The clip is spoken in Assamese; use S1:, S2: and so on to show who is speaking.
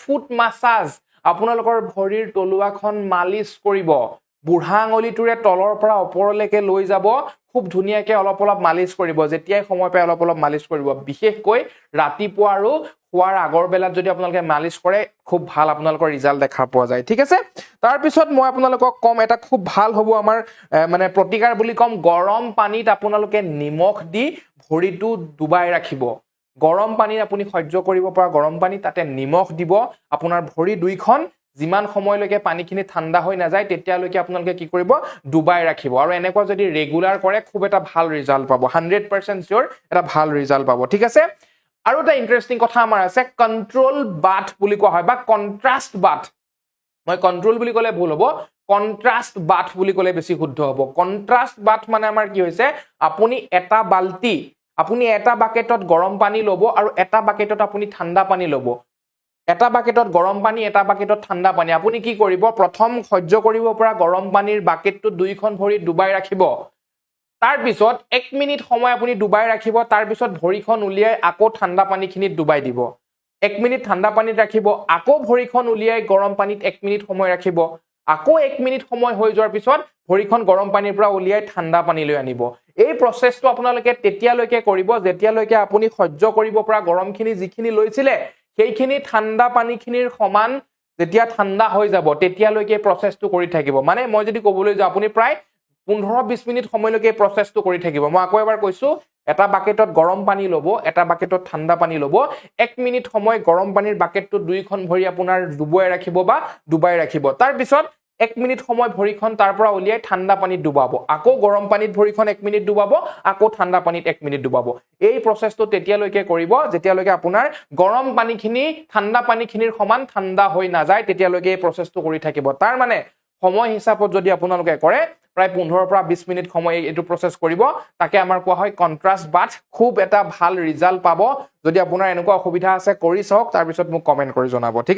S1: ফুট মাসাজ আপোনালোকৰ ভৰিৰ তলুৱাখন মালিচ কৰিব বুঢ়া আঙুলিটোৰে তলৰ পৰা ওপৰলৈকে লৈ যাব খুব ধুনীয়াকৈ অলপ অলপ মালিচ কৰিব যেতিয়াই সময় পায় অলপ অলপ মালিচ কৰিব বিশেষকৈ ৰাতিপুৱা আৰু খোৱাৰ আগৰ বেলাত যদি আপোনালোকে মালিচ কৰে খুব ভাল আপোনালোকৰ ৰিজাল্ট দেখা পোৱা যায় ঠিক আছে তাৰ পিছত মই আপোনালোকক কম এটা খুব ভাল হ'ব আমাৰ মানে প্ৰতিকাৰ বুলি কম গৰম পানীত আপোনালোকে নিমখ দি ভৰিটো ডুবাই ৰাখিব গৰম পানী আপুনি সহ্য কৰিব পৰা গৰম পানী তাতে নিমখ দিব আপোনাৰ ভৰি দুইখন যিমান সময়লৈকে পানীখিনি ঠাণ্ডা হৈ নাযায় তেতিয়ালৈকে আপোনালোকে কি কৰিব ডুবাই ৰাখিব আৰু এনেকুৱা যদি ৰেগুলাৰ কৰে খুব এটা ভাল ৰিজাল্ট পাব 100% চিয়ৰ এটা ভাল ৰিজাল্ট পাব ঠিক আছে আৰু এটা ইন্টাৰেষ্টিং কথা আমাৰ আছে কন্ট্ৰোল বাথ বুলি কোৱা হয় বা কন্ট্ৰাষ্ট বাথ মই কন্ট্ৰোল বুলি ক'লে ভুল হ'ব কন্ট্ৰাষ্ট বাথ বুলি ক'লে বেছি শুদ্ধ হ'ব কন্ট্ৰাষ্ট বাথ মানে আমাৰ কি হৈছে আপুনি এটা বালতি আপুনি এটা বাকেটত গৰম পানী ল'ব আৰু এটা বাকেটত আপুনি ঠাণ্ডা পানী ল'ব এটা বাকেটত গৰম পানী এটা বাকেটত ঠাণ্ডা পানী আপুনি কি কৰিব প্ৰথম সহ্য কৰিব পৰা গৰম পানীৰ বাকেটটো দুইখন ভৰি ডুবাই ৰাখিব তাৰ পিছত 1 মিনিট সময় আপুনি ডুবাই ৰাখিব তাৰ পিছত ভৰিখন উলিয়াই আকৌ ঠাণ্ডা পানীখিনিত ডুবাই দিব 1 মিনিট ঠাণ্ডা পানীত ৰাখিব আকৌ ভৰিখন উলিয়াই গৰম পানীত 1 মিনিট সময় ৰাখিব আকৌ 1 মিনিট সময় হৈ যোৱাৰ পিছত ভৰিখন গৰম পানীৰ পৰা উলিয়াই ঠাণ্ডা পানীলৈ আনিব এই প্ৰসেসটো আপোনালোকে তেতিয়ালৈকে কৰিব যেতিয়ালৈকে আপুনি সহ্য কৰিব পৰা গৰমখিনি যিখিনি লৈছিলে সেইখিনি ঠাণ্ডা পানীখিনিৰ সমান যেতিয়া ঠাণ্ডা হৈ যাব তেতিয়ালৈকে প্ৰসেসটো কৰি থাকিব মানে মই যদি ক'বলৈ যাওঁ আপুনি প্ৰায় 15-20 মিনিট সময়লৈকে প্ৰসেসটো কৰি থাকিব মই আকৌ এবাৰ কৈছো এটা বাকেটত গৰম পানী ল'ব এটা বাকেটত ঠাণ্ডা পানী ল'ব 1 মিনিট সময় গৰম পানীৰ বাকেটটো দুইখন ভৰি আপোনাৰ ডুবাই ৰাখিব বা ডুবাই ৰাখিব তাৰ পিছত 1 মিনিট সময় ভৰিখন তাৰ পৰা উলিয়াই ঠাণ্ডা পানীত ডুবাব আকৌ গৰম পানীত ভৰিখন 1 মিনিট ডুবাব আকৌ ঠাণ্ডা পানীত 1 মিনিট ডুবাব এই প্ৰসেসটো তেতিয়ালৈকে কৰিব যেতিয়ালৈকে আপোনাৰ গৰম পানীখিনি ঠাণ্ডা পানীখিনিৰ সমান ঠাণ্ডা হৈ নাযায় তেতিয়ালৈকে এই প্ৰসেসটো কৰি থাকিব তাৰ মানে সময় হিচাপত যদি আপোনালোকে কৰে প্ৰায় 15 পৰা 20 মিনিট সময় এইটো প্ৰসেস কৰিব তাকে আমাৰ কোৱা হয় কন্ট্ৰাষ্ট বাথ খুব এটা ভাল ৰিজাল্ট পাব যদি আপোনাৰ এনেকুৱা অসুবিধা আছে কৰি চাওক তাৰ পিছত মোক কমেন্ট কৰি জনাব ঠিক